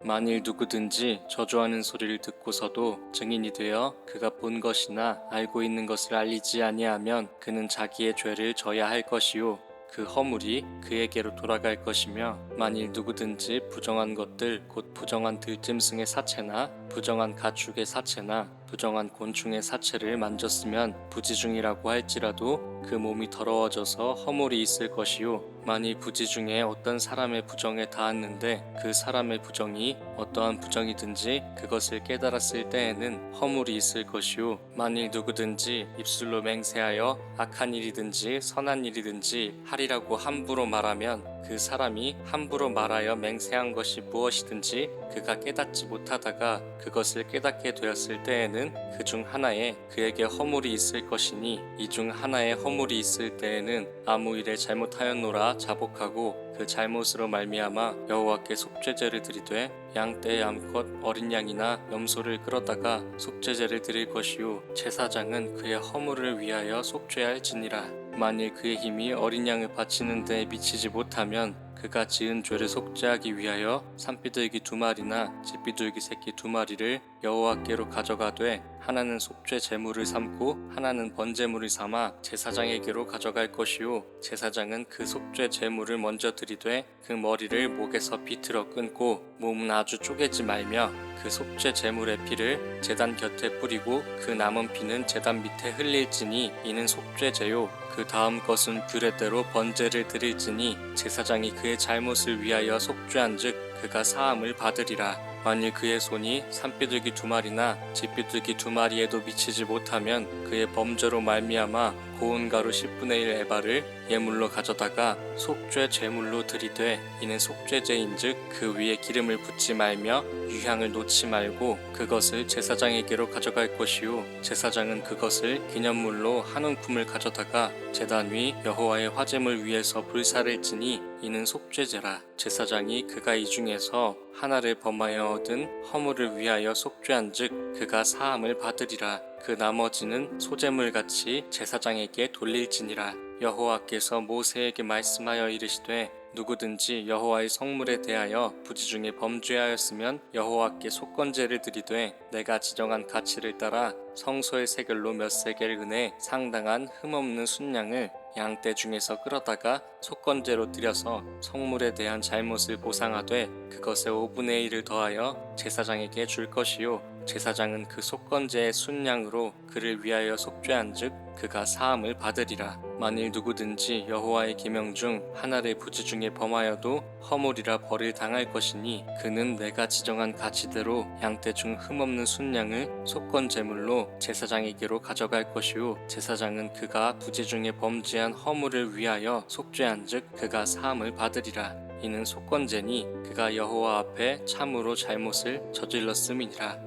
만일 누구든지 저주하는 소리를 듣고서도 증인이 되어 그가 본 것이나 알고 있는 것을 알리지 아니하면 그는 자기의 죄를 져야 할 것이요 그 허물이 그에게로 돌아갈 것이며, 만일 누구든지 부정한 것들 곧 부정한 들짐승의 사체나 부정한 가축의 사체나 부정한 곤충의 사체를 만졌으면 부지중이라고 할지라도 그 몸이 더러워져서 허물이 있을 것이요 만일 부지 중에 어떤 사람의 부정에 닿았는데 그 사람의 부정이 어떠한 부정이든지 그것을 깨달았을 때에는 허물이 있을 것이요 만일 누구든지 입술로 맹세하여 악한 일이든지 선한 일이든지 하리라고 함부로 말하면 그 사람이 함부로 말하여 맹세한 것이 무엇이든지 그가 깨닫지 못하다가 그것을 깨닫게 되었을 때에는 그 중 하나에 그에게 허물이 있을 것이니, 이 중 하나에 허물이 있을 때에는 아무 일에 잘못하였노라 자복하고 그 잘못으로 말미암아 여호와께 속죄제를 드리되 양떼 암컷 어린 양이나 염소를 끌어다가 속죄제를 드릴 것이요 제사장은 그의 허물을 위하여 속죄할지니라. 만일 그의 힘이 어린 양을 바치는 데에 미치지 못하면 그가 지은 죄를 속죄하기 위하여 산비둘기 2마리나 쥐비둘기 새끼 2마리를 여호와께로 가져가되 하나는 속죄 제물을 삼고 하나는 번제물을 삼아 제사장에게로 가져갈 것이요 제사장은 그 속죄 제물을 먼저 드리되 그 머리를 목에서 비틀어 끊고 몸은 아주 쪼개지 말며 그 속죄 제물의 피를 제단 곁에 뿌리고 그 남은 피는 제단 밑에 흘릴지니 이는 속죄제요 그 다음 것은 규례대로 번제를 드릴지니 제사장이 그의 잘못을 위하여 속죄한즉 그가 사함을 받으리라. 만일 그의 손이 산비둘기 2마리나 쥐비둘기 2마리에도 미치지 못하면 그의 범죄로 말미암아 고운 가루 10분의 1 에바를 예물로 가져다가 속죄 제물로 드리되 이는 속죄제인즉 그 위에 기름을 붓지 말며 유향을 놓지 말고 그것을 제사장에게로 가져갈 것이요 제사장은 그것을 기념물로 한 움큼을 가져다가 제단 위 여호와의 화제물 위에서 불사를 지니 이는 속죄제라. 제사장이 그가 이 중에서 하나를 범하여 얻은 허물을 위하여 속죄한즉 그가 사함을 받으리라. 그 나머지는 소제물같이 제사장에게 돌릴지니라. 여호와께서 모세에게 말씀하여 이르시되 누구든지 여호와의 성물에 대하여 부지중에 범죄하였으면 여호와께 속건제를 드리되 내가 지정한 가치를 따라 성소의 세겔로 몇 세겔 은에 상당한 흠없는 순양을 양떼 중에서 끌어다가 속건제로 드려서 성물에 대한 잘못을 보상하되 그것의 5분의 1을 더하여 제사장에게 줄 것이요 제사장은 그 속건제의 순양으로 그를 위하여 속죄한즉 그가 사함을 받으리라. 만일 누구든지 여호와의 계명 중 하나를 부지중에 범하여도 허물이라 벌을 당할 것이니 그는 내가 지정한 가치대로 양떼 중 흠없는 순양을 속건 제물로 제사장에게로 가져갈 것이요 제사장은 그가 부지중에 범죄한 허물을 위하여 속죄한즉 그가 사함을 받으리라. 이는 속건제니 그가 여호와 앞에 참으로 잘못을 저질렀음이니라.